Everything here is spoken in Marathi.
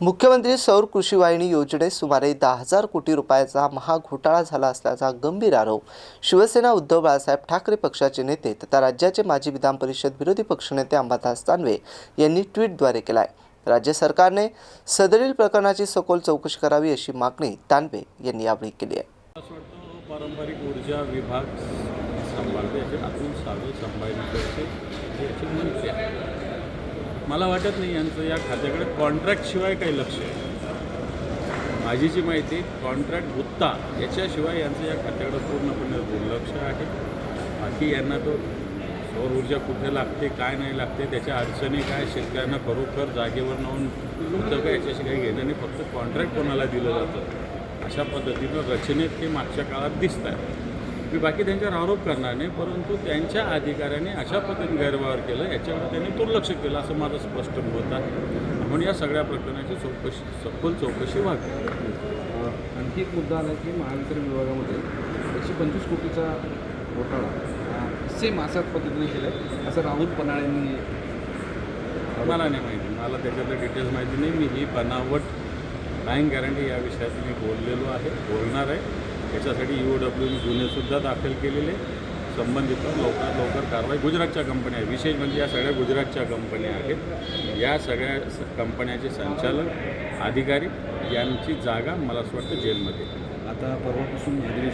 मुख्यमंत्री सौर कृषी वाहिनी योजनेत सुमारे 10,000 कोटी रुपयाचा महाघोटाळा झाला असल्याचा गंभीर आरोप शिवसेना उद्धव बाळासाहेब ठाकरे पक्षाचे नेते तथा राज्याचे माजी विधान परिषद विरोधी पक्षनेते अंबादास दानवे यांनी ट्विटद्वारे केला आहे। राज्य सरकारने सदरील प्रकरणाची सखोल चौकशी करावी अशी मागणी दानवे यांनी यावेळी केली आहे। पारंपरिक ऊर्जा विभाग सांभाळते याचे अतुल सावे संभाजीनगरचे याचे मंत्री आहेत। मला वाटत नाही यांचं या खात्याकडे कॉन्ट्रॅक्टशिवाय काही लक्ष आहे। माझी जी माहिती कॉन्ट्रॅक्ट गुत्ता याच्याशिवाय यांचं या खात्याकडे पूर्णपणे दुर्लक्ष आहे। बाकी यांना तो सौर ऊर्जा कुठे लागते काय नाही लागते त्याच्या अडचणी काय शेतकऱ्यांना खरोखर जागेवर नेऊन होतं का याच्याशी काही घेणं नाही। फक्त कॉन्ट्रॅक्ट कोणाला दिलं जातं अशा पद्धतीनं रचनेत ते मागच्या काळात दिसत आहे। मी बाकी त्यांच्यावर आरोप करणार नाही, परंतु त्यांच्या अधिकाऱ्यांनी अशा पद्धतीने गैरव्यवहार केलं याच्यावर त्यांनी दुर्लक्ष केलं असं माझं स्पष्ट मत आहे। म्हणून या सगळ्या प्रकरणाची सखोल चौकशी व्हावी। आणखी एक मुद्दा आला की महावितरण विभागामध्ये 125 कोटीचा घोटाळा सेम अशाच पद्धतीने केला आहे असं राहुल पन्हाळेंनी। मला नाही माहिती, मला त्याच्यातलं डिटेल्स माहिती नाही। मी ही बनावट बँक गॅरंटी या विषयात मी बोललेलो आहे, बोलणार आहे। याच्यासाठी EOW गुन्हेसुद्धा दाखल केलेले संबंधित लवकरात लवकर कारवाई। गुजरातच्या कंपन्या आहे, विशेष म्हणजे या सगळ्या गुजरातच्या कंपन्या आहेत। या सगळ्या कंपन्याचे संचालक अधिकारी यांची जागा मला असं वाटतं जेलमध्ये। आता परवापासून अधिवेशन